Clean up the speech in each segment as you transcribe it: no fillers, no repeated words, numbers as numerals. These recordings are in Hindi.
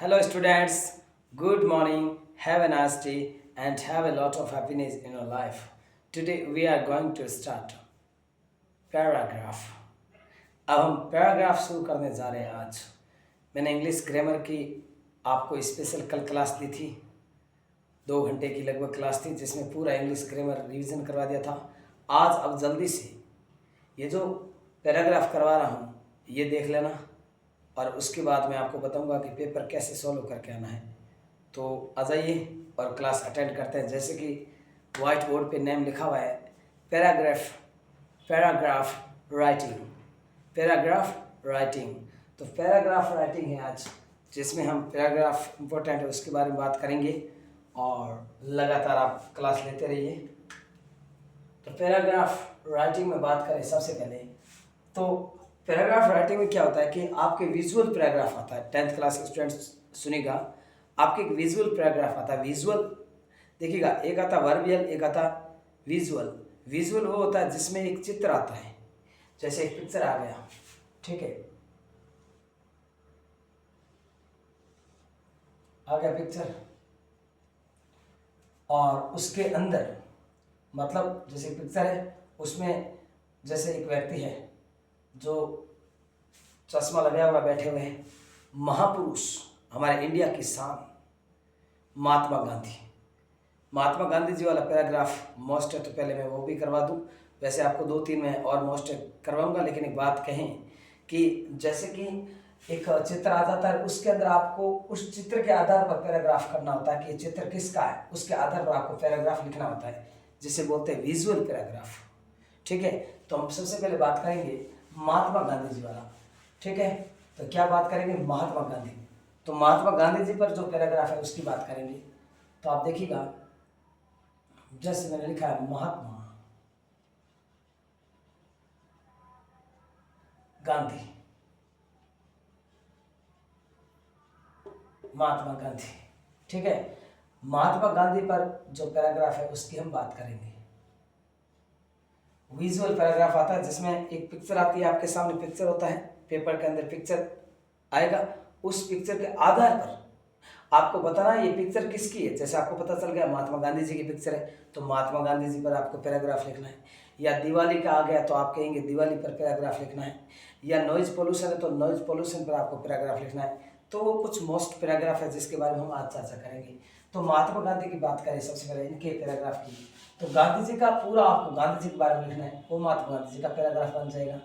Hello, students. Good morning. Have a nice day and have a lot of happiness in your life. Today, we are going to start paragraph. अब हम पैराग्राफ शुरू करने जा रहे हैं आज। मैंने इंग्लिश ग्रामर की आपको स्पेशल कल क्लास दी थी। 2 घंटे की लगभग क्लास थी जिसमें पूरा इंग्लिश ग्रामर रिवीजन करवा दिया था। आज अब जल्दी से ये जो पैराग्राफ करवा रहा हूँ ये देख लेना और उसके बाद मैं आपको बताऊंगा कि पेपर कैसे सॉल्व करके आना है। तो आ जाइए और क्लास अटेंड करते हैं। जैसे कि वाइट बोर्ड पे नेम लिखा हुआ है paragraph, paragraph writing, paragraph writing. तो पैराग्राफ राइटिंग है आज, जिसमें हम पैराग्राफ इम्पोर्टेंट है उसके बारे में बात करेंगे और लगातार आप क्लास लेते रहिए। तो पैराग्राफ राइटिंग में बात करें सबसे पहले तो पैराग्राफ राइटिंग में क्या होता है कि आपके विजुअल पैराग्राफ आता है। 10th क्लास के स्टूडेंट्स सुनेगा, आपके एक विजुअल पैराग्राफ आता है। विजुअल देखिएगा, एक आता वर्बियल, एक आता विजुअल। विजुअल वो होता है जिसमें एक चित्र आता है, जैसे एक पिक्चर आ गया, ठीक है, आ गया पिक्चर और उसके अंदर मतलब जैसे पिक्चर है उसमें जैसे एक व्यक्ति है जो चश्मा लगाया हुआ बैठे हुए हैं, महापुरुष, हमारे इंडिया की शान महात्मा गांधी। महात्मा गांधी जी वाला पैराग्राफ मोस्ट है, तो पहले मैं वो भी करवा दूं। वैसे आपको 2-3 में और मोस्ट करवाऊंगा, लेकिन एक बात कहें कि जैसे कि एक चित्र आ जाता है, उसके अंदर आपको उस चित्र के आधार पर पैराग्राफ करना होता है कि ये चित्र किसका है, उसके आधार पर आपको पैराग्राफ लिखना होता है, जिसे बोलते हैं विजुअल पैराग्राफ। ठीक है, तो हम सबसे पहले बात करेंगे महात्मा गांधी जी वाला। ठीक है, तो क्या बात करेंगे, महात्मा गांधी। तो महात्मा गांधी जी पर जो पैराग्राफ है उसकी बात करेंगे। तो आप देखिएगा, जैसे मैंने लिखा है महात्मा गांधी, महात्मा गांधी। ठीक है, महात्मा गांधी पर जो पैराग्राफ है उसकी हम बात करेंगे। विजुअल पैराग्राफ आता है जिसमें एक पिक्चर आती है, आपके सामने पिक्चर होता है, पेपर के अंदर पिक्चर आएगा, उस पिक्चर के आधार पर आपको बताना है ये पिक्चर किसकी है। जैसे आपको पता चल गया महात्मा गांधी जी की पिक्चर है, तो महात्मा गांधी जी पर आपको पैराग्राफ लिखना है। या दिवाली का आ गया तो आप कहेंगे दिवाली पर पैराग्राफ लिखना है। या नॉइज पोल्यूशन है तो नॉइज पोल्यूशन पर आपको पैराग्राफ लिखना है। तो वो कुछ मोस्ट पैराग्राफ है जिसके बारे में हम आज चर्चा करेंगे। तो महात्मा गांधी की बात करें सबसे पहले इनके पैराग्राफ की, तो गांधी जी का पूरा आपको गांधी जी के बारे में लिखना है, वो महात्मा गांधी जी का पैराग्राफ बन जाएगा।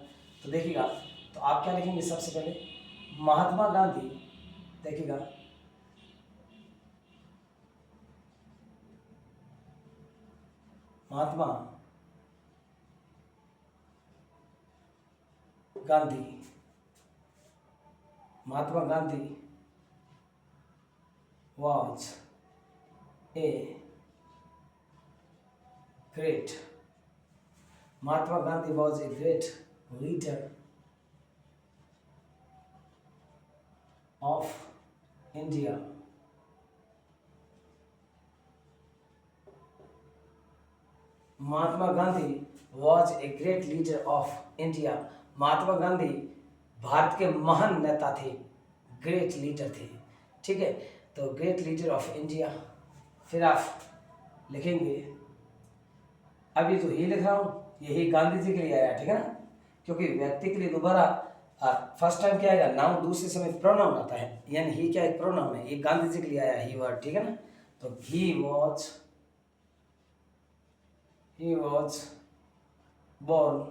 तो देखिएगा, तो आप क्या लिखेंगे, सबसे पहले महात्मा गांधी। देखिएगा, Mahatma Gandhi, Mahatma Gandhi was a great, Mahatma Gandhi was a great leader of India. Mahatma Gandhi was a great leader of India. Mahatma Gandhi Bharat के महान नेता थे, ग्रेट लीडर थे। ठीक है, तो ग्रेट लीडर ऑफ इंडिया। फिर आप लिखेंगे, अभी तो ही लिख रहा हूँ, यही गांधी जी के लिए आया, ठीक है ना, क्योंकि व्यक्ति के लिए दोबारा फर्स्ट टाइम क्या आएगा, नाउन, दूसरे समय प्रोनाउन आता है, यानी ही क्या एक प्रोनाउन है, ये गांधी जी के लिए आया ही वर्ड, ठीक है ना। तो he was born,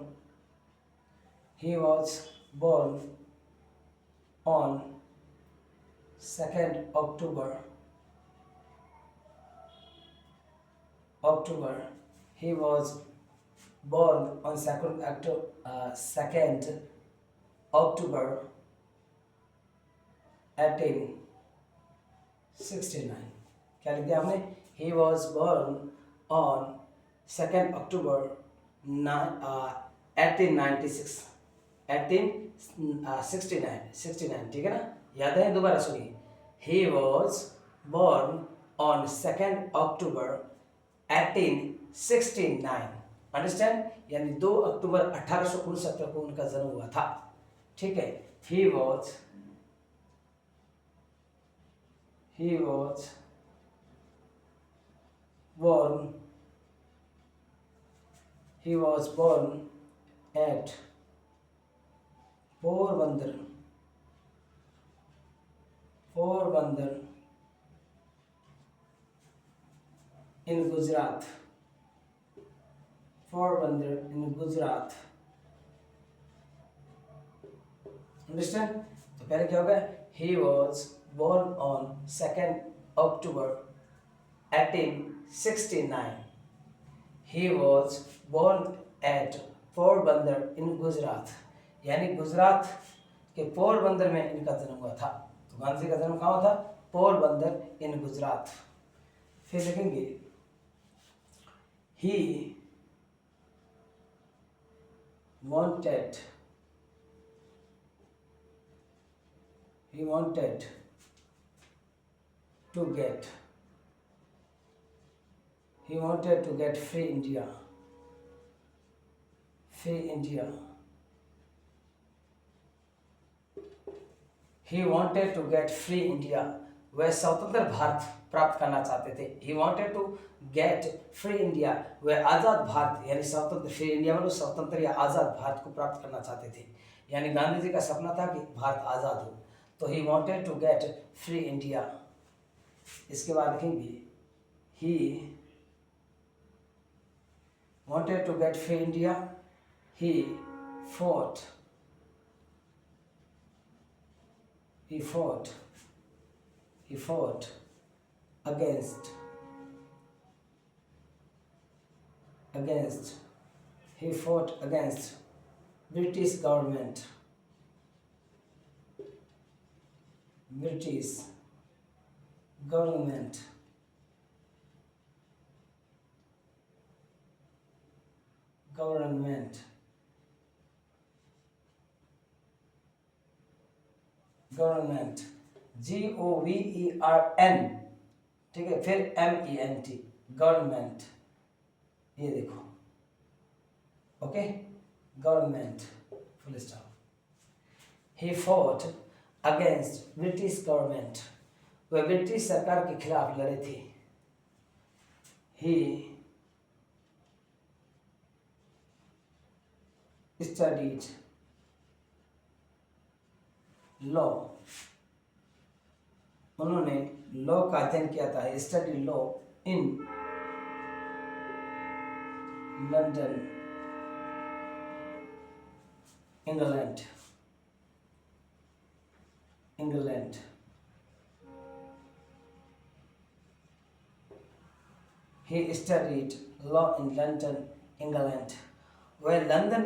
he was born on 2nd October, he was born on 2nd October 1869। क्या लिख दिया आपने, he was born on 2nd October 1896, 1869, ठीक है ना, याद है, दोबारा सुनिए, he was born on 2nd October 1869, understand, यानी 2 अक्टूबर 1869 को उनका जन्म हुआ था। ठीक है, he was he was born he was born at Porbandar, Porbandar in Gujarat, Porbandar in Gujarat. Understand? तो पहले क्या होगा? He was born on 2nd October 1869. He was born at Porbandar in Gujarat, यानी गुजरात के पोरबंदर में इनका जन्म हुआ था। तो गांधी का जन्म कहाँ हुआ था? पोरबंदर इन गुजरात। फिर लिखेंगे he wanted to get free India. He wanted to get free India. वह स्वतंत्र भारत प्राप्त करना चाहते थे। He wanted to get free India. वह आज़ाद भारत यानी स्वतंत्र, फ्री इंडिया मतलब स्वतंत्र या आज़ाद भारत को प्राप्त करना चाहते थे। यानी गांधी जी का सपना था कि भारत आज़ाद हो। तो he wanted to get free India. इसके बाद लिखेंगे he wanted to get free India. He fought against British government. Government GOVERN, ठीक है, फिर MENT गवर्नमेंट, ये देखो, okay, government full stop. He fought against British government, वह ब्रिटिश सरकार के खिलाफ लड़े थे। ही स्टडीड लॉ, उन्होंने लॉ का अध्ययन किया था। Study law in London, England. He studied law in London, England. वह लंदन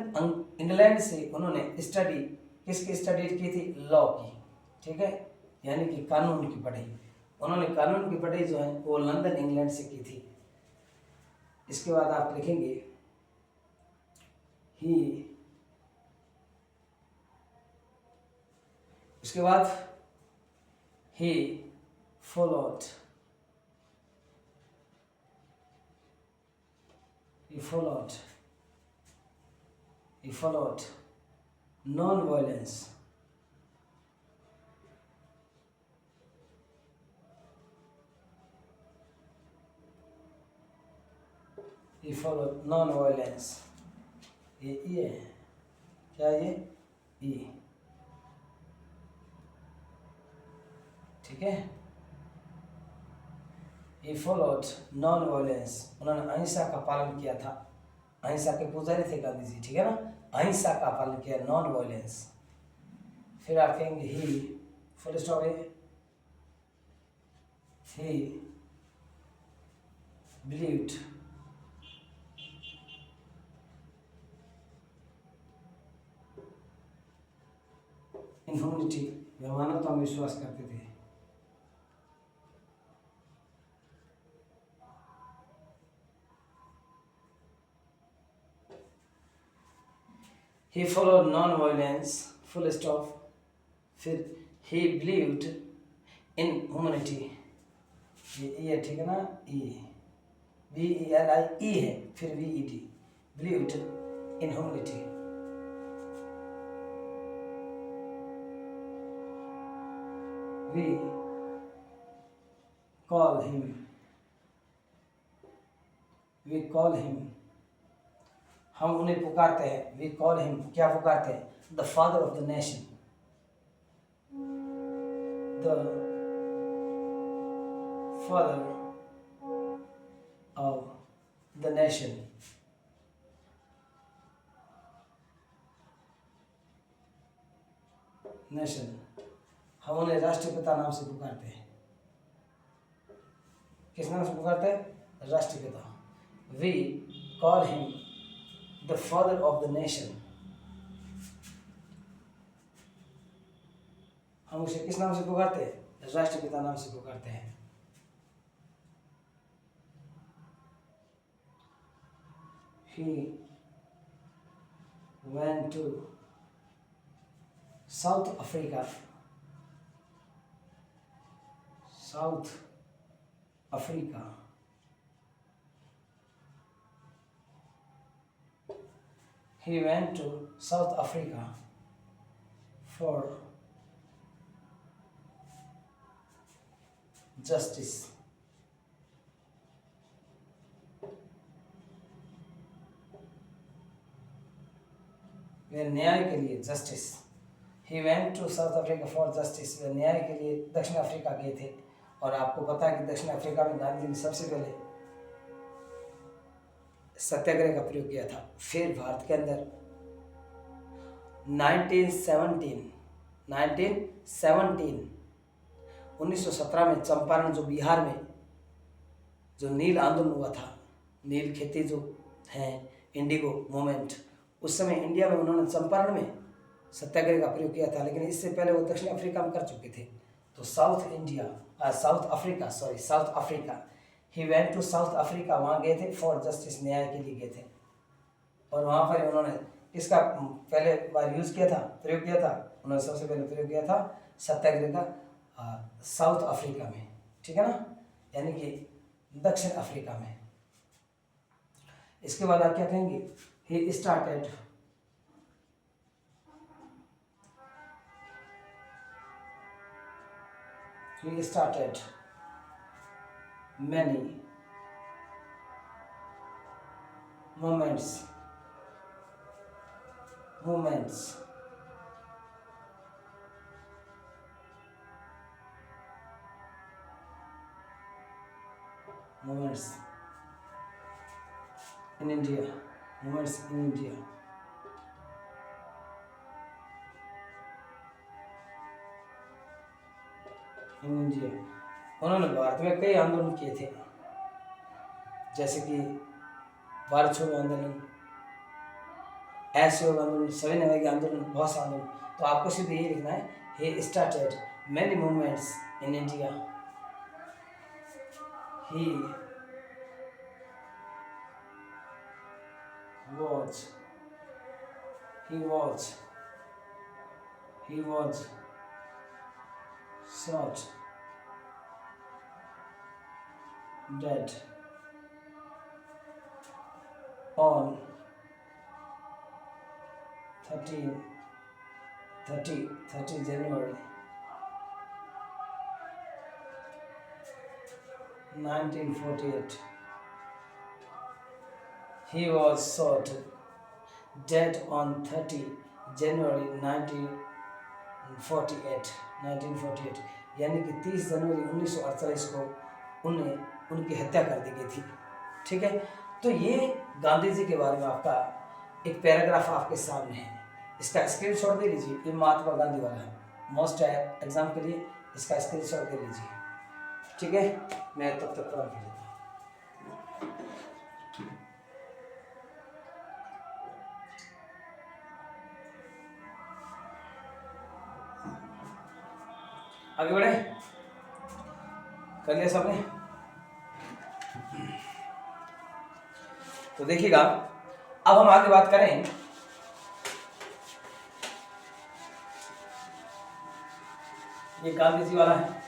इंग्लैंड से उन्होंने स्टडी, किसकी स्टडी की थी? लॉ की, ठीक है, यानी कि कानून की पढ़ाई। उन्होंने कानून की पढ़ाई जो है वो लंदन इंग्लैंड से की थी। इसके बाद आप लिखेंगे ही, उसके बाद he followed non-violence. He followed non-violence. ये है क्या? ये E, ठीक है। He followed non-violence. उन्होंने अहिंसा का पालन किया था। अहिंसा के पुजारी थे गांधी जी, ठीक है ना। अहिंसा का पालन किया, नॉन वायलेंस। फिर आप कहेंगे ही, फुल स्टॉप है, ही बिलीव्ड इन ह्यूमैनिटी, वे मानवता में विश्वास करते थे। He followed non-violence, full stop, फिर he believed in humanity, ये ठीक है ना, BELIE है, फिर VED, believed in humanity. call him, we call him, हम उन्हें पुकारते हैं, we call him, क्या पुकारते हैं, the father of the nation, the father of the nation, nation, हम उन्हें राष्ट्रपिता नाम से पुकारते हैं, किस नाम से पुकारते हैं, राष्ट्रपिता, we call him the father of the nation, हम उसे किस नाम से पुकारते हैं, राष्ट्रपिता नाम से पुकारते हैं। He went to South Africa, South Africa, he went to South Africa for justice, वे न्याय के लिए, justice, he went to South Africa for justice, वे न्याय के लिए दक्षिण अफ्रीका गए थे। और आपको पता है कि दक्षिण अफ्रीका में गांधी जी ने सबसे पहले सत्याग्रह का प्रयोग किया था। फिर भारत के अंदर 1917 में चंपारण, जो बिहार में जो नील आंदोलन हुआ था, नील खेती जो है, इंडिगो मूवमेंट, उस समय इंडिया में उन्होंने चंपारण में सत्याग्रह का प्रयोग किया था, लेकिन इससे पहले वो दक्षिण अफ्रीका में कर चुके थे। तो South Africa, he went to South Africa, वहाँ गए थे फॉर जस्टिस, न्याय के लिए गए थे। और वहाँ पर उन्होंने इसका पहले बार यूज़ किया था, प्रयोग किया था, उन्होंने सबसे पहले प्रयोग किया था सत्याग्रह का साउथ अफ्रीका में, ठीक है ना, यानी कि दक्षिण अफ्रीका में। इसके बाद आप क्या कहेंगे, he started many movements in India, उन्होंने भारत में कई आंदोलन किए थे, जैसे कि भारत छोड़ो आंदोलन, असहयोग आंदोलन, सविनय आंदोलन, बहुत से आंदोलन। तो आपको सिर्फ ये लिखना है, he started many movements in India, he was shot dead on 30 January 1948. He was shot dead on 30 January 1948, यानी कि 30 जनवरी 1948 को उनकी हत्या कर दी गई थी, ठीक है। तो ये गांधी जी के बारे में आपका एक पैराग्राफ आपके सामने है, इसका स्क्रीनशॉट दे लीजिए, ये महात्मा गांधी वाला है, मोस्ट एग्जाम के लिए इसका स्क्रीनशॉट दे लीजिए, ठीक है। मैं तब तक पढ़ लेता हूँ। आगे बढ़े, कर लिया सबने? तो देखिएगा, अब हम आगे बात करें ये गांधी जी वाला है,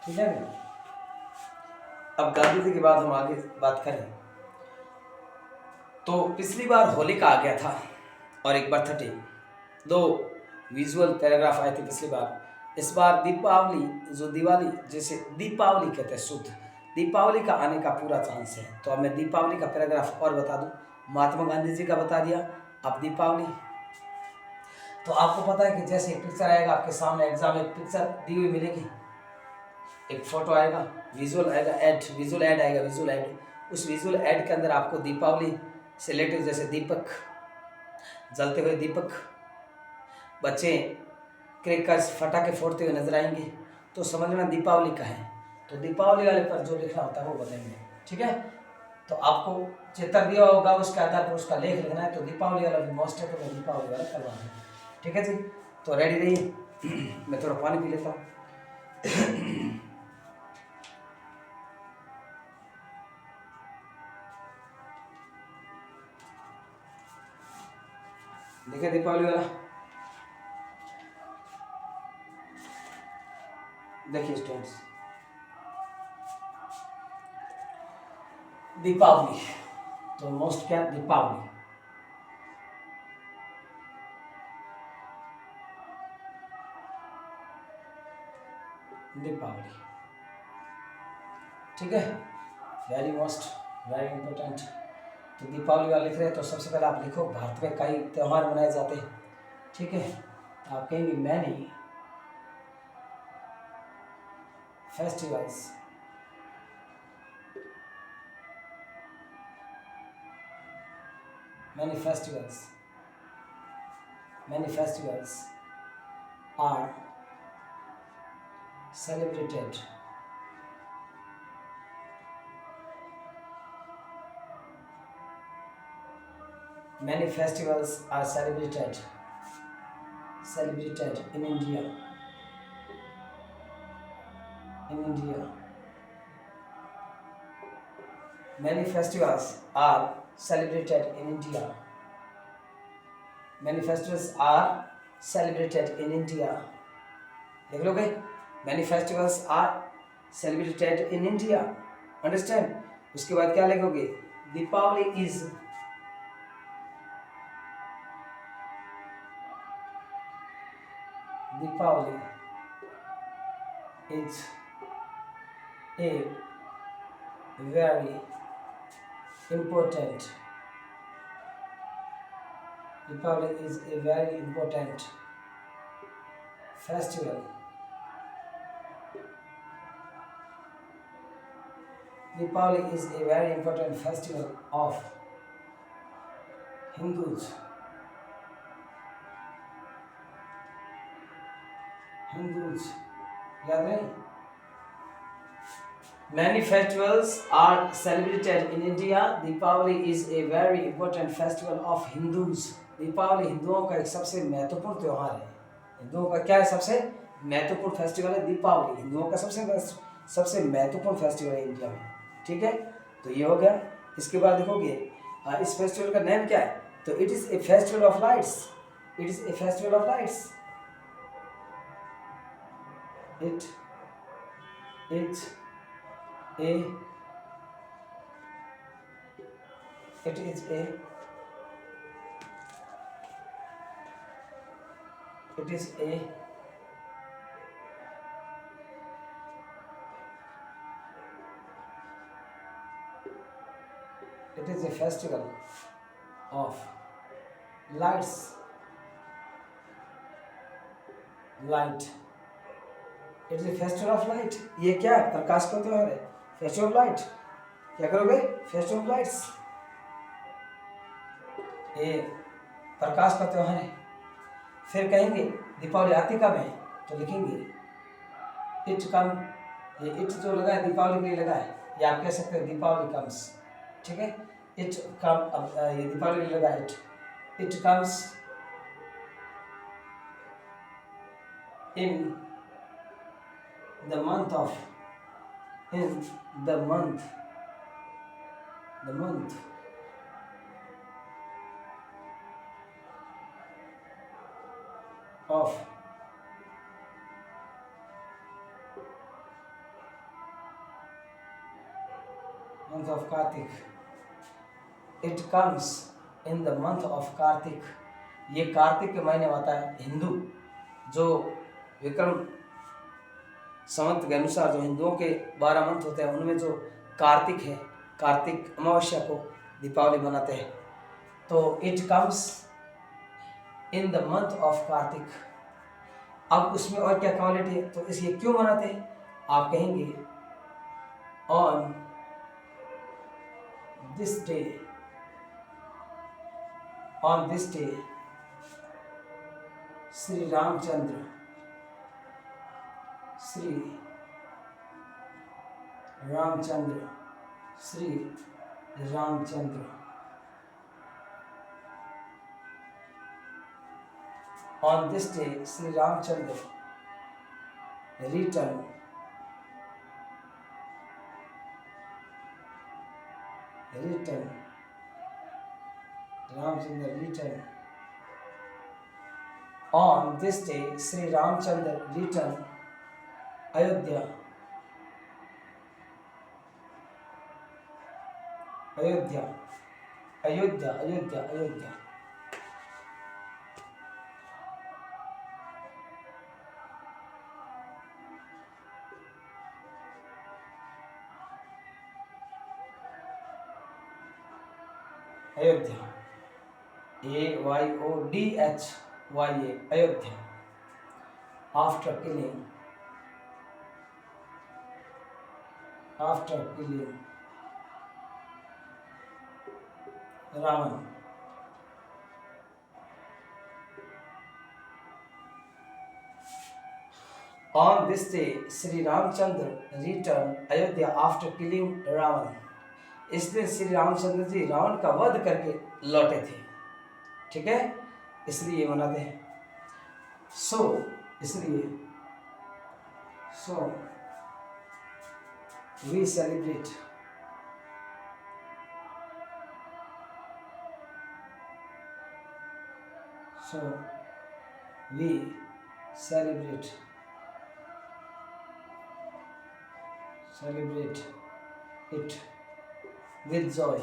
ठीक है। अब गांधी जी के बाद हम आगे बात करें तो पिछली बार होली का आ गया था और एक बर्थडे, दो विजुअल पैराग्राफ आए थे पिछली बार। इस बार दीपावली, जो दिवाली जिसे दीपावली कहते हैं शुद्ध, दीपावली का आने का पूरा चांस है। तो अब मैं दीपावली का पैराग्राफ और बता दूं। महात्मा गांधी जी का बता दिया। अब दीपावली, तो आपको पता है कि जैसे एक पिक्चर आएगा आपके सामने, एग्जाम में पिक्चर दी हुई मिलेगी, एक फोटो आएगा, विजुअल आएगा, ऐड, विजुअल ऐड आएगा, विजुअल ऐड। उस विजुअल ऐड के अंदर आपको दीपावली से रिलेटेड, जैसे दीपक, जलते हुए दीपक, बच्चे क्रैकर्स, फटाके फोड़ते हुए नजर आएंगे, तो समझ लेना दीपावली का है। तो दीपावली वाले पर जो लिखना होता है वो बताएंगे, ठीक है। तो आपको चित्र दिया होगा, उसके आधार पर उसका लेख लिखना है। तो दीपावली वाला भी मोस्ट है, तो मैं दीपावली वाला करवा दूँ, ठीक है जी। तो रेडी रहिए, मैं थोड़ा पानी पी लेता हूँ। देखिए दीपावली वाला, देखिए स्टूडेंट्स, दीपावली तो मोस्ट क्या, दीपावली। दीपावली, ठीक है, वेरी मोस्ट, वेरी इंपॉर्टेंट। तो दीपावली वाला लिख रहे हैं, तो सबसे पहले आप लिखो भारत में कई त्यौहार मनाए जाते हैं, ठीक है। तो आप कहेंगे many festivals, many festivals, many festivals are celebrated many festivals are celebrated in India, in India. Many festivals are celebrated in India. Many festivals are celebrated in India. देख लोगे, many festivals are celebrated in India. Understand? उसके बाद क्या लिखोगे, Deepawali is Deepavali is a very important. Deepavali is a very important festival. Deepavali is a very important festival of Hindus. Hindus. याद नहीं? Many festivals are celebrated in India. Deepavali is a very important festival of Hindus. Deepawali हिंदुओं का एक सबसे महत्वपूर्ण त्यौहार है। हिंदुओं का क्या है, सबसे महत्वपूर्ण फेस्टिवल है दीपावली। हिंदुओं का सबसे महत्वपूर्ण फेस्टिवल है इंडिया में, ठीक है। तो ये हो गया। इसके बाद देखोगे इस फेस्टिवल का नेम क्या है, तो it is a festival of lights. It is a festival of lights. It is a it is a it is a it is a festival of lights, light। It is a festival of light. ये क्या है, प्रकाश का त्योहार है, फेस्टिवल ऑफ लाइट। क्या करोगे, फेस्टिवल ऑफ लाइट्स, ये प्रकाश का त्योहार है। फिर कहेंगे दीपावली आती कब है, तो लिखेंगे इट कम। ये इट जो लगा है दीपावली के लिए लगा है, या आप कह सकते हैं दीपावली कम्स, ठीक है। इट कम, अब ये दीपावली के लिए लगा है it comes in the month of in the month of Kartik, it comes in the month of Kartik. ये कार्तिक के महीने में आता है। हिंदू जो विक्रम संवत के अनुसार जो हिंदुओं के 12 मंथ होते हैं उनमें जो कार्तिक है, कार्तिक अमावस्या को दीपावली मनाते हैं। तो it comes in the month of Kartik. अब उसमें और क्या क्वालिटी है, तो इसलिए क्यों मनाते हैं आप कहेंगे, on this day, on this day Shri Ramchandra, Shri Ramchandra, Shri Ramchandra, on this day Sri Ramchandra returned Ramchandra returned on this day Sri Ramchandra returned Ayodhya, Ayodhya, Ayodhya, Ayodhya, Ayodhya, Ayodhya, Ayodhya, Ayodhya, after killing Ravan. On this day, Sri Ramchandra returned Ayodhya after killing Ravan. इस दिन श्री रामचंद्र जी रावण का वध करके लौटे थे। ठीक है, इसलिए ये मनाते हैं। इसलिए we celebrate it with joy।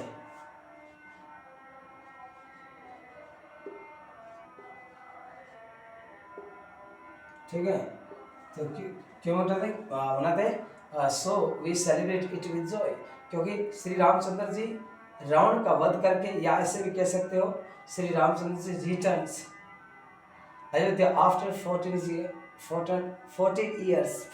ठीक है, तो क्यों मनाते हैं? So we celebrate it with joy, क्योंकि श्री रामचंद्र जी रावण का वध करके, या ऐसे भी कह सकते हो Shri Ramchandra ji returns Ayodhya after 14 years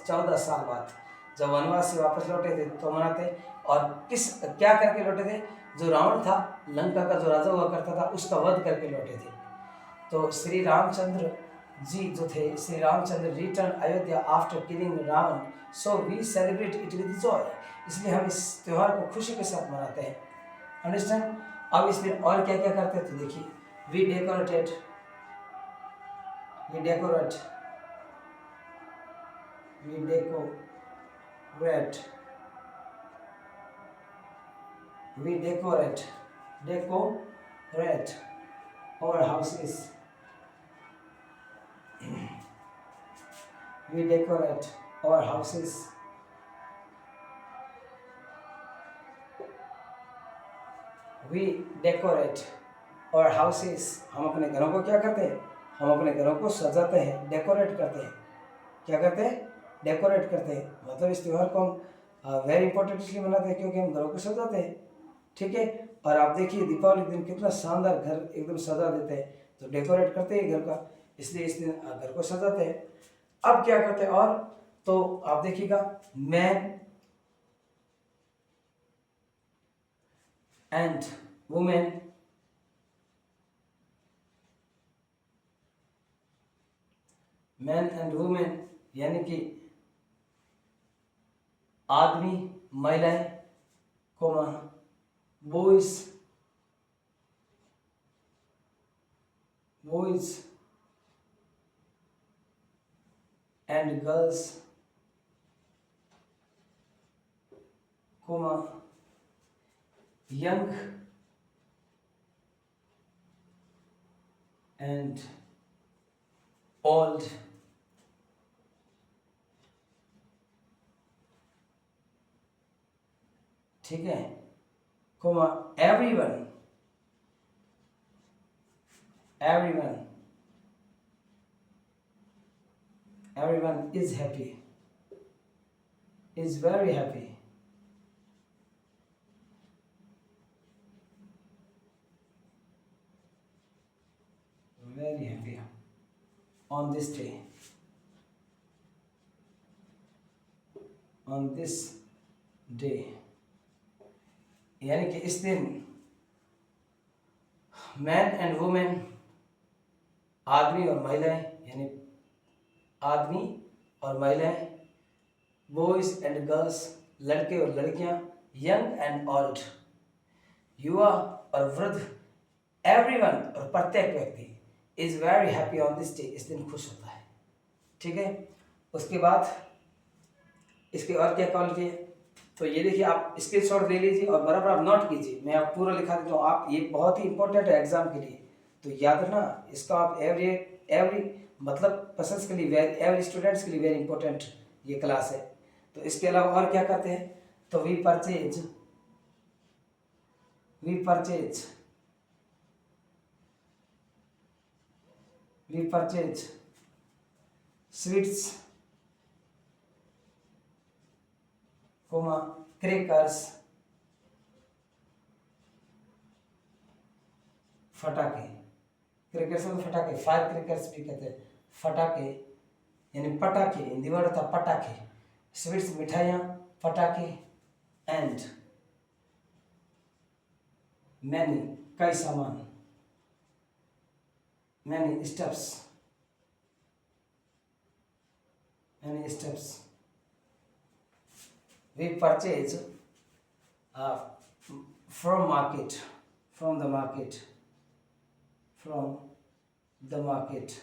14 साल बाद जब वनवास से वापस लौटे थे तो मनाते। और क्या करके लौटे थे? जो रावण था, लंका का जो राजा हुआ करता था, उसका वध करके लौटे थे। तो श्री रामचंद्र जी जो थे, Shri Ramchandra return Ayodhya after killing Ravan, so we celebrate it with joy. इसलिए हम इस त्यौहार को खुशी के साथ मनाते हैं। अंडरस्टैंड? अब इसमें और क्या क्या करते हैं तो देखिए, we decorate our houses. We decorate our houses. हम अपने घरों को क्या करते हैं? हम अपने घरों को सजाते हैं, डेकोरेट करते हैं। क्या करते हैं? डेकोरेट करते हैं। मतलब इस त्यौहार को हम वेरी इंपॉर्टेंट इसलिए मनाते हैं क्योंकि हम घरों को सजाते हैं। ठीक है, और आप देखिए दीपावली के दिन कितना शानदार घर एकदम सजा देते हैं, तो डेकोरेट करते हैं घर का, इसलिए इस दिन घर को सजाते हैं। अब क्या करते हैं और, तो आप देखिएगा, मैन एंड वुमेन यानी कि आदमी, महिलाएं, coma, boys and girls, comma, young and old, ठीक है। comma everyone, everyone, everyone is happy, is very happy, very happy on this day, on this day, यानी कि इस दिन मैन एंड वुमेन, आदमी और महिलाएं, यानी आदमी और महिलाएं, बॉयज एंड गर्ल्स, लड़के और लड़कियां, यंग एंड ओल्ड, युवा और वृद्ध, एवरीवन और प्रत्येक व्यक्ति is very happy on this day, इस दिन खुश होता है। ठीक है, उसके बाद इसके और क्या क्वालिटी है, तो ये देखिए, आप स्क्रीनशॉट ले लीजिए और बराबर आप नोट कीजिए, मैं आप पूरा लिखा देता हूँ, आप ये बहुत ही इंपॉर्टेंट है एग्जाम के लिए, तो याद रखना इसका, आप एवरी मतलब पर्सन्स के लिए, एवरी स्टूडेंट्स के लिए वेरी इंपॉर्टेंट ये क्लास है। तो इसके अलावा और क्या करते हैं, तो we purchase, we purchase, we purchase sweets, comma crackers, फटाके, क्रैकर्स मतलब फटाके, फायर क्रैकर्स भी कहते हैं, फटाके यानी पटाखे, हिंदी वर्ड होता पटाखे, स्वीट्स मिठाइयाँ, पटाखे, एंड मैनी कई सामान, many steps, many steps, we purchase from market, from the market, from the market,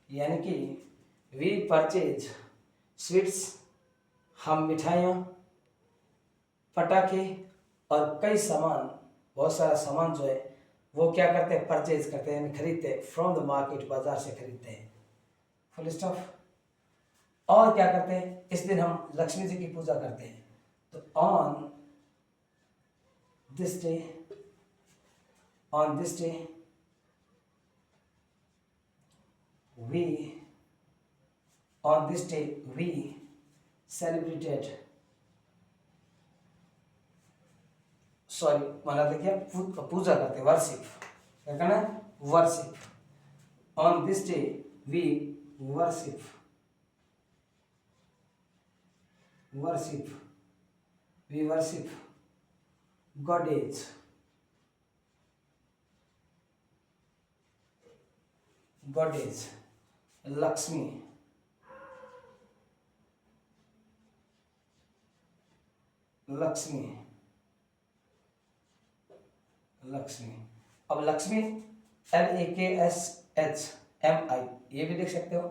यानी कि we purchase sweets, हम मिठाइयाँ, पटाखे और कई सामान, बहुत सारा सामान जो है वो क्या करते हैं, परचेज करते हैं, खरीदते हैं, फ्रॉम द मार्केट, बाजार से खरीदते हैं, फुल स्टॉप। और क्या करते हैं, इस दिन हम लक्ष्मी जी की पूजा करते हैं, तो on this day, on this day we, on this day we celebrated, sorry माना देखिए, पूजा करते, वर्शिप, क्या करना है, worship, on this day we worship, worship, we worship goddess, goddess Lakshmi, Lakshmi, Lakshmi. अब लक्ष्मी LAKSHMI ये भी लिख सकते हो,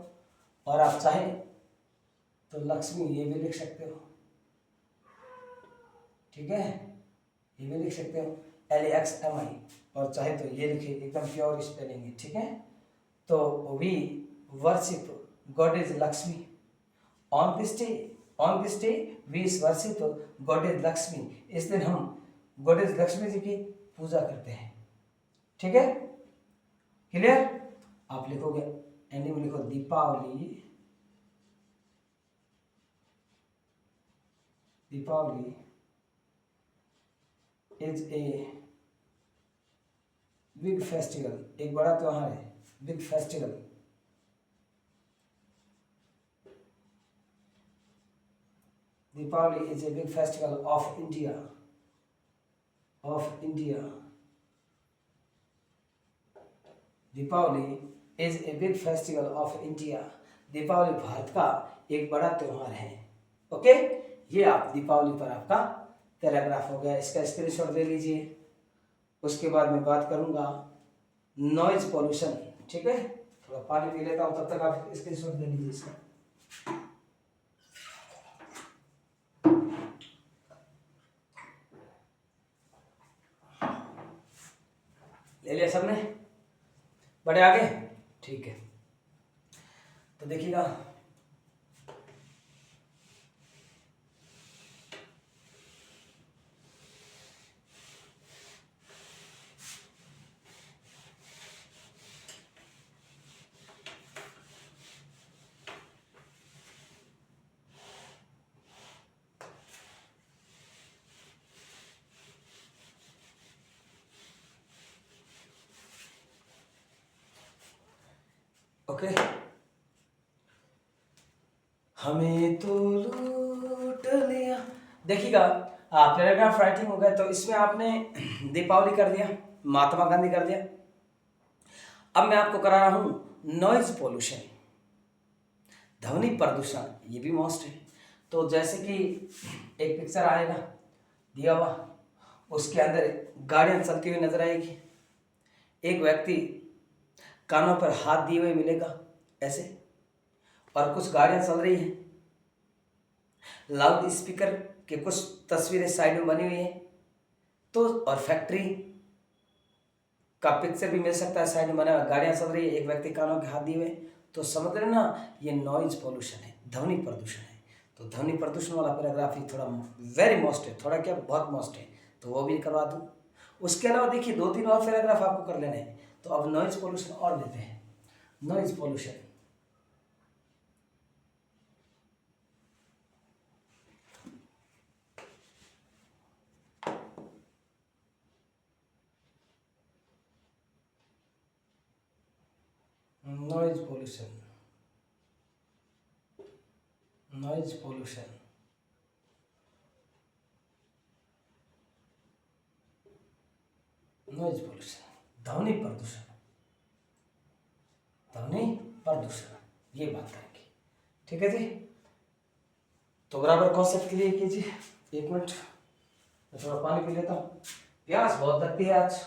और आप चाहें तो लक्ष्मी ये भी लिख सकते हो, ठीक है, ये भी लिख सकते हो LAXMI, और चाहे तो ये लिखिए, एकदम प्योर स्पेलिंग है, ठीक है। तो we worship goddess Lakshmi on this day, on this day we worship goddess Lakshmi, इस दिन हम गॉडेज लक्ष्मी जी की पूजा करते हैं, ठीक है, क्लियर। आप लिखोगे एंडिंग में लिखो Deepavali, Deepavali is a big festival, एक बड़ा त्योहार है, big festival, Deepavali is a big festival of India, of India, Deepavali is a big festival of India, Deepavali Bharat का एक बड़ा त्योहार है, ओके। ये आप दीपावली पर आपका पैराग्राफ हो गया, इसका स्क्रीनशॉट ले लीजिए। उसके बाद मैं बात करूंगा नॉइज पॉल्यूशन, ठीक है, थोड़ा पानी पी लेता हूं, तब तक आप स्क्रीनशॉट ले लीजिए इसका। ले लिया सबने, बड़े आगे, ठीक है। तो देखिएगा ओके। हमें तो लूट लिया। देखिएगा, पैराग्राफ राइटिंग हो गया, तो इसमें आपने दीपावली कर दिया, महात्मा गांधी कर दिया। अब मैं आपको करा रहा हूं नॉइज पोल्यूशन, ध्वनि प्रदूषण, ये भी मस्ट है। तो जैसे कि एक पिक्चर आएगा दिया हुआ, उसके अंदर गाड़ियां चलती हुई नजर आएगी, एक व्यक्ति कानों पर हाथ दिए हुए मिलेगा ऐसे, और कुछ गाड़ियां चल रही हैं, लाउड स्पीकर के कुछ तस्वीरें साइड में बनी हुई हैं, तो और फैक्ट्री का पिक्चर भी मिल सकता है साइड में बना हुआ, गाड़ियां चल रही है, एक व्यक्ति कानों के हाथ दिए हुए, तो समझ रहे ना, ये नॉइज पोल्यूशन है, ध्वनि प्रदूषण है। तो ध्वनि प्रदूषण वाला पैराग्राफ ही थोड़ा वेरी मोस्ट है, थोड़ा क्या बहुत मोस्ट है, तो वो भी करवा दूँ। उसके अलावा देखिए 2-3 और पैराग्राफ आपको कर लेने हैं। तो अब नॉइज पोल्यूशन और लेते हैं। Noise pollution, noise pollution, noise pollution, noise pollution, ध्वनि प्रदूषण, ध्वनि प्रदूषण, ये बात करेंगे। ठीक है जी, तो बराबर कॉन्सेप्ट क्लियर कीजिए। एक मिनट, मैं थोड़ा पानी पी लेता हूँ, प्यास बहुत लगती है आज।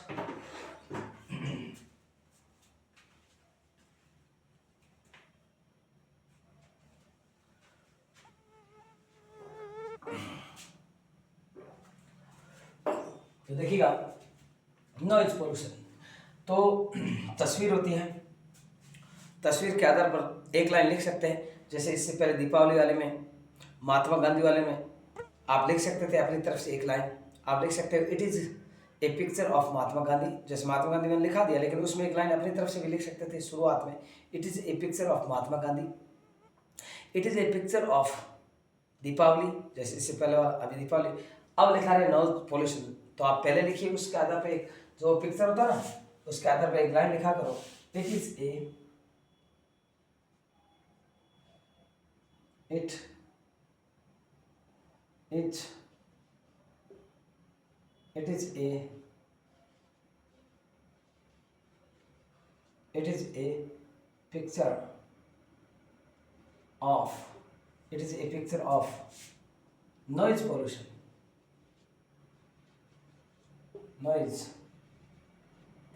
तो देखिएगा, नॉइज पोल्यूशन, तो तस्वीर होती है, तस्वीर के आधार पर एक लाइन लिख सकते हैं। जैसे इससे पहले दीपावली वाले में, महात्मा गांधी वाले में आप लिख सकते थे अपनी तरफ से एक लाइन, आप लिख सकते हो it is a picture of Mahatma Gandhi. जैसे महात्मा गांधी मैंने लिखा दिया, लेकिन उसमें एक लाइन अपनी तरफ से भी लिख सकते थे शुरुआत में, it is a picture of Mahatma Gandhi, it is a picture of Deepavali. जैसे इससे पहले वाला, अभी दीपावली, अब लिखा रहे नॉइज पोल्यूशन, तो आप पहले लिखिए, उसके आधार पे जो पिक्चर होता है ना, उसके आधार पे एक लाइन लिखा करो, it is a, it is it is a, it is a picture of, it is a picture of noise pollution, noise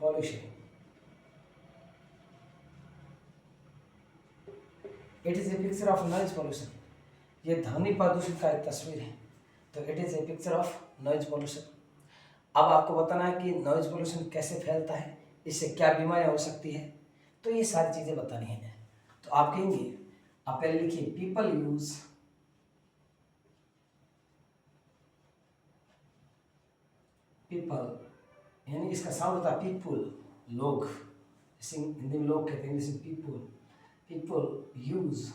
pollution, it is a picture of noise pollution, ये ध्वनि प्रदूषण का एक तस्वीर है। तो it is a picture of noise pollution. अब आपको बताना है कि नॉइज पोल्यूशन कैसे फैलता है, इससे क्या बीमारियां हो सकती है, तो ये सारी चीजें बतानी है। तो आप कहेंगे, आप पहले लिखिए, पीपल यूज, पीपल यानी इसका साउंड होता है पीपुल, लोग, जैसे हिंदी में लोग कहते हैं, इंग्लिश में people, people use,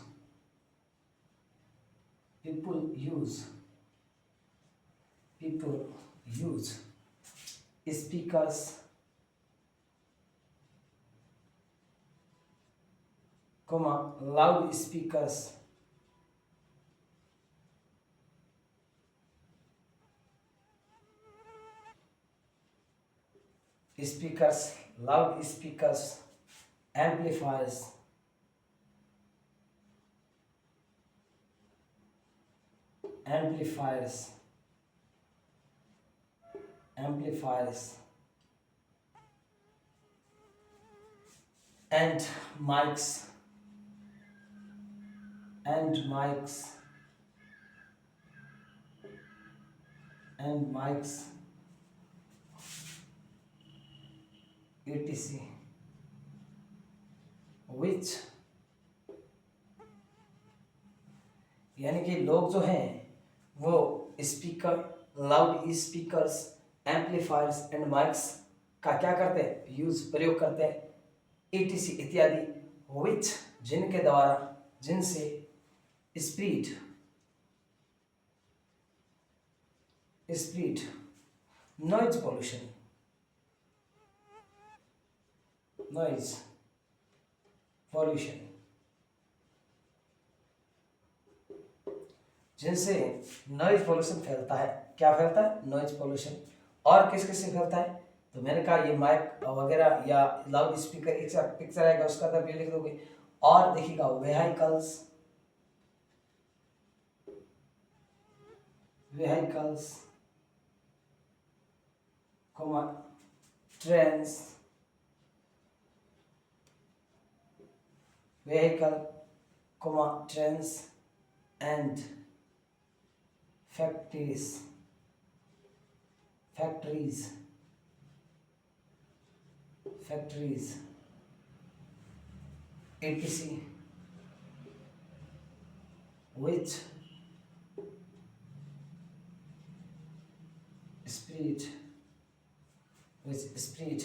people use, people use speakers, comma, loud speakers, speakers, loud speakers, amplifiers, amplifiers, amplifiers, and mics, and mics, and mics, etc, which, यानी कि लोग जो हैं वो speaker, loud speakers, amplifiers and mics का क्या करते हैं, यूज, प्रयोग करते हैं, ईटीसी इत्यादि, विच, जिनके द्वारा, जिनसे, spread, spread noise pollution, noise pollution, जिनसे नॉइज पोल्यूशन फैलता है। क्या फैलता है? Noise pollution. और किस किस से फैलता है? तो मैंने कहा ये माइक वगैरह या लाउड स्पीकर, एक पिक्चर आएगा उसका तब ये लिख दोगे। और देखिएगा vehicles, vehicles, trains, vehicle, trains and factories, factories, factories, etc. which spread,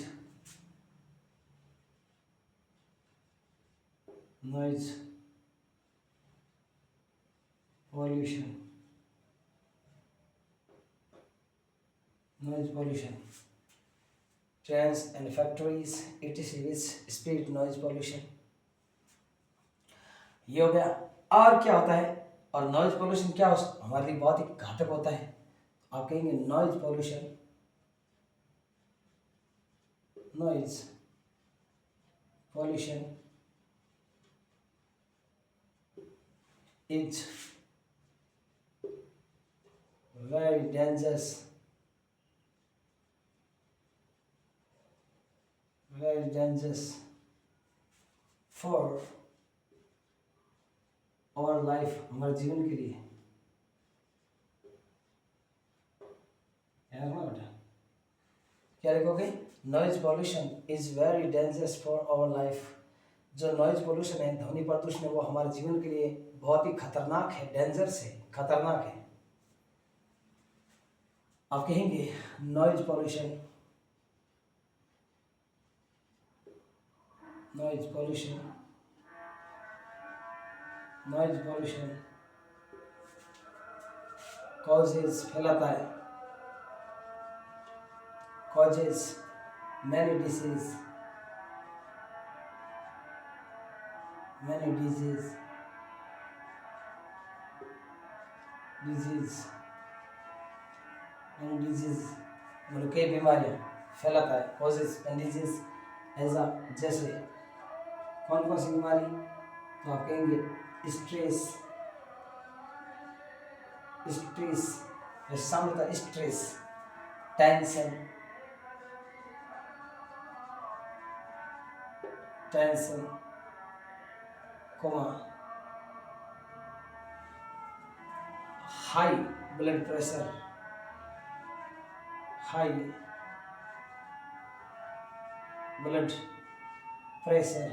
noise pollution, noise pollution, trains and factories etc which spread noise pollution। ये हो गया। और क्या होता है? और नॉइज पोल्यूशन क्या हमारे लिए बहुत ही घातक होता है। आप कहेंगे noise pollution, noise pollution is very dangerous, very dangerous for our life, हमारे जीवन के लिए। याद रखना बेटा, क्या लिखोगे? Noise pollution is very dangerous for our life. जो नॉइज पोल्यूशन है, ध्वनि प्रदूषण है, वो हमारे जीवन के लिए बहुत ही खतरनाक है, डेंजरस है, खतरनाक है। आप कहेंगे noise pollution, noise pollution, noise pollution causes, फैलाता है, causes many disease, many disease, disease, many disease मतलब कई बीमारियां फैलाता है। कॉजेज एंड डिजीज ऐसा, जैसे कौन कौन सी बीमारी? तो आप कहेंगे स्ट्रेस, स्ट्रेस सामने का stress, tension, tension, high blood pressure, high blood pressure,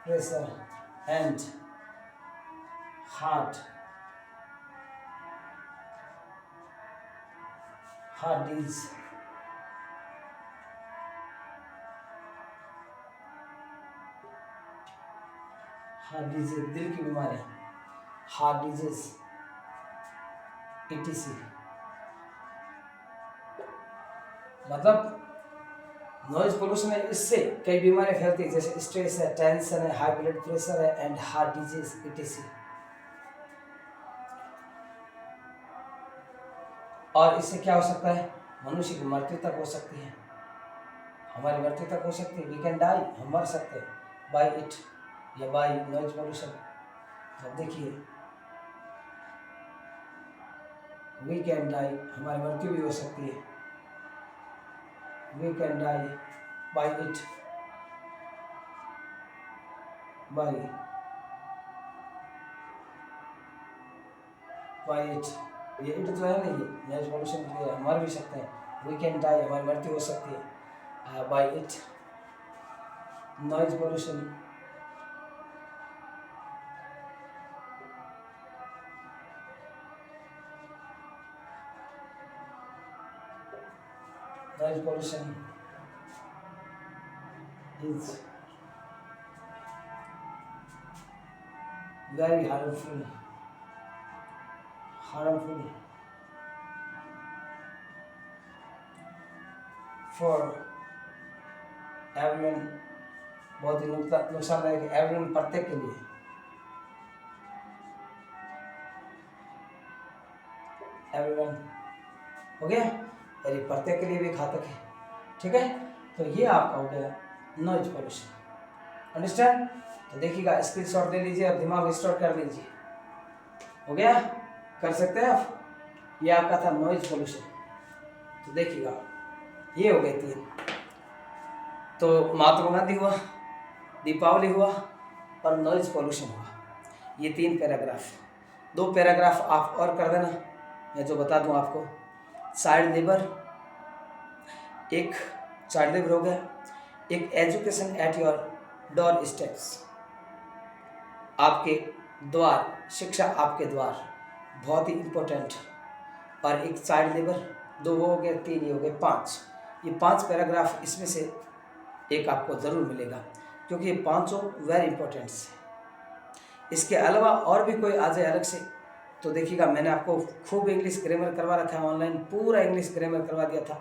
pressure and heart, heart disease, heart disease, दिल की बीमारी, हार्ट डिजीज etc। मतलब नॉइज पोल्यूशन है, इससे कई बीमारियां फैलती है, जैसे स्ट्रेस है, टेंशन है, हाई ब्लड प्रेशर है एंड हार्ट डिजीज etc। और इससे क्या हो सकता है? मनुष्य की मृत्यु तक हो सकती है, हमारी मृत्यु तक हो सकती है। वी कैन डाई, हम मर सकते हैं बाय इट या बाय नॉइज पोल्यूशन। अब देखिए, वी कैन डाई, हमारी मृत्यु भी हो सकती है। We can die by it, by it. ये इट जो है ना, ये नॉइज पोल्यूशन के लिए हम मर भी सकते हैं। वी कैन डाई, हमारी मृत्यु हो सकती है by it, noise pollution. Noise pollution is very harmful, harmful for everyone बहुत ही नुकसानदायक है एवरीवन प्रत्येक के लिए। एवरीवन हो गया, और ये प्रत्येक के लिए भी घातक है। ठीक है, तो ये आपका हो गया नॉइज पॉल्यूशन। अंडरस्टैंड? तो देखिएगा, स्क्रीनशॉट ले लीजिए और दिमाग स्टोर कर लीजिए। हो गया, कर सकते हैं आप। ये आपका था नॉइज पॉल्यूशन। तो देखिएगा, ये हो गए 3। तो महात्मा गांधी हुआ, दीपावली हुआ और नॉइज पॉल्यूशन हुआ। ये 3 पैराग्राफ। 2 पैराग्राफ आप और कर देना, मैं जो बता दूं आपको। चाइल्ड लेबर, एक चाइल्ड लेबर हो गया, एक education at your door steps, आपके द्वार, शिक्षा आपके द्वार, बहुत ही इम्पोर्टेंट। और एक चाइल्ड लेबर, 2 वो हो गए, 3 ये हो गए, 5। ये 5 पैराग्राफ इसमें से एक आपको ज़रूर मिलेगा, क्योंकि ये 5 वेरी इंपॉर्टेंट्स है। इसके अलावा और भी कोई आ जाए अलग से तो देखिएगा, मैंने आपको खूब इंग्लिश ग्रामर करवा रखा है ऑनलाइन, पूरा इंग्लिश ग्रामर करवा दिया था।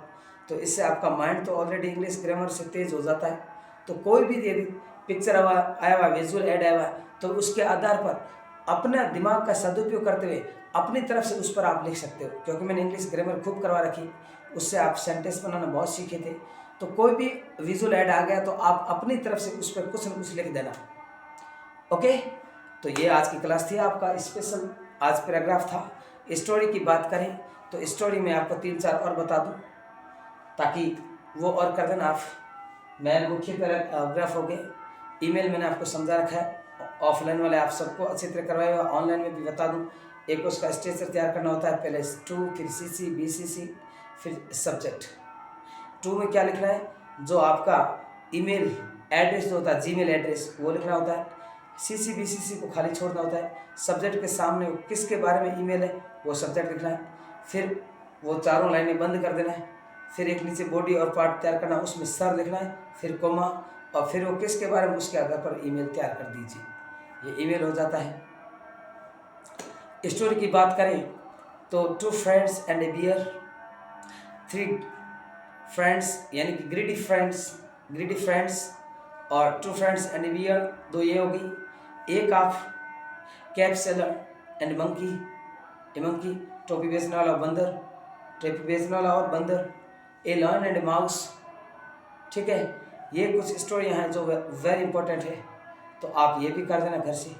तो इससे आपका माइंड तो ऑलरेडी इंग्लिश ग्रामर से तेज हो जाता है। तो कोई भी यदि पिक्चर आया हुआ, विजुअल ऐड आया हुआ, तो उसके आधार पर अपना दिमाग का सदुपयोग करते हुए अपनी तरफ से उस पर आप लिख सकते हो, क्योंकि मैंने इंग्लिश ग्रामर खूब करवा रखी, उससे आप सेंटेंस बनाना बहुत सीखे थे। तो कोई भी विजुअल ऐड आ गया तो आप अपनी तरफ से उस पर कुछ न कुछ लिख देना। ओके, तो ये आज की क्लास थी, आपका स्पेशल आज पैराग्राफ था। स्टोरी की बात करें तो स्टोरी में आपको 3-4 और बता दूं, ताकि वो और कर देना आप। मैं मुख्य पैराग्राफ हो गए, ईमेल मैंने आपको समझा रखा है, ऑफलाइन वाले आप सबको अच्छी तरह करवाए हुआ, ऑनलाइन में भी बता दूं। एक उसका स्ट्रक्चर तैयार करना होता है, पहले 2, फिर CC, BCC, फिर सब्जेक्ट। 2 में क्या लिखना है, जो आपका ईमेल एड्रेस जो होता है, जीमेल एड्रेस, वो लिखना होता है। CC BCC को खाली छोड़ना होता है। सब्जेक्ट के सामने किसके बारे में ईमेल है वो सब्जेक्ट लिखना है, फिर वो 4 लाइनें बंद कर देना है, फिर एक नीचे बॉडी और पार्ट तैयार करना, उसमें सर लिखना है, फिर कोमा, और फिर वो किसके बारे में, उसके आधार पर ईमेल तैयार कर दीजिए। ये ईमेल हो जाता है। स्टोरी की बात करें तो 2 friends and a beer, 3 friends यानी कि ग्रीडी फ्रेंड्स और 2 फ्रेंड्स एंड ए बियर, 2 ये हो गई। एक आप cap seller and monkey, A monkey, टोपी बेचने वाला बंदर, टोपी बेचने वाला और बंदर, ए लॉयन एंड माउस। ठीक है, ये कुछ स्टोरियाँ हैं जो वेरी इंपॉर्टेंट है, तो आप ये भी कर देना घर से।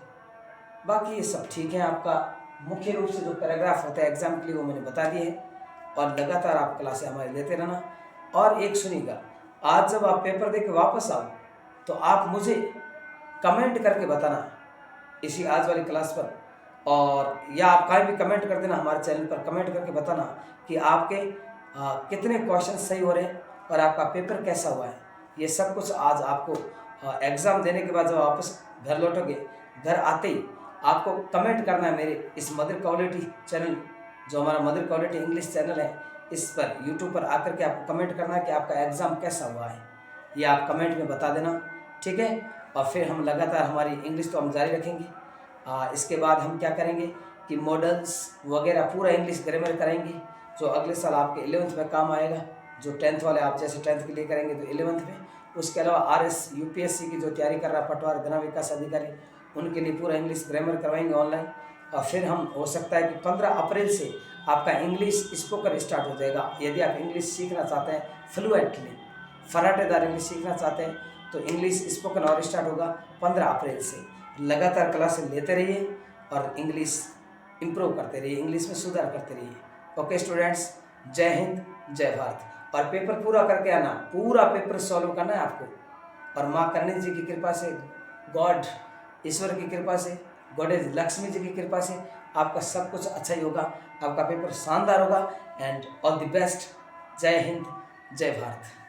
बाकी ये सब ठीक है, आपका मुख्य रूप से जो पैराग्राफ होता है एग्जाम के लिए वो मैंने बता दिए हैं, और लगातार आप क्लासें हमारे लेते रहना। और एक सुनिएगा, आज जब आप पेपर दे के वापस आओ तो आप मुझे कमेंट करके बताना इसी आज वाली क्लास पर, और या आप कहीं भी कमेंट कर देना हमारे चैनल पर, कमेंट करके बताना कि आपके कितने क्वेश्चन सही हो रहे हैं और आपका पेपर कैसा हुआ है। ये सब कुछ आज आपको एग्ज़ाम देने के बाद जब वापस घर लौटोगे, घर आते ही आपको कमेंट करना है मेरे इस मदर क्वालिटी चैनल, जो हमारा मदर क्वालिटी इंग्लिश चैनल है, इस पर यूट्यूब पर आकर के आपको कमेंट करना है कि आपका एग्ज़ाम कैसा हुआ है। ये आप कमेंट में बता देना, ठीक है। और फिर हम लगातार हमारी इंग्लिश तो हम जारी रखेंगे। इसके बाद हम क्या करेंगे कि मॉडल्स वगैरह पूरा इंग्लिश ग्रामर करेंगे, जो अगले साल आपके 11th में काम आएगा। जो 10th वाले आप जैसे 10th के लिए करेंगे तो 11th में। उसके अलावा RS UPSC की जो तैयारी कर रहा है पटवार गृह विकास अधिकारी, उनके लिए पूरा इंग्लिश ग्रामर करवाएंगे ऑनलाइन। और फिर हम हो सकता है कि 15 अप्रैल से आपका इंग्लिश स्पोकन स्टार्ट हो जाएगा। यदि आप इंग्लिश सीखना चाहते हैं फ्लुएंटली, फराटेदार इंग्लिश सीखना चाहते हैं तो इंग्लिश स्पोकन और स्टार्ट होगा 15 अप्रैल से। लगातार क्लासेस लेते रहिए और इंग्लिश इम्प्रूव करते रहिए, इंग्लिश में सुधार करते रहिए। ओके स्टूडेंट्स, जय हिंद, जय भारत। और पेपर पूरा करके आना, पूरा पेपर सॉल्व करना है आपको। और माँ करुणा जी की कृपा से, गॉड ईश्वर की कृपा से, गॉडेज लक्ष्मी जी की कृपा से आपका सब कुछ अच्छा ही होगा। आपका पेपर शानदार होगा। And all the best. जय हिंद, जय भारत।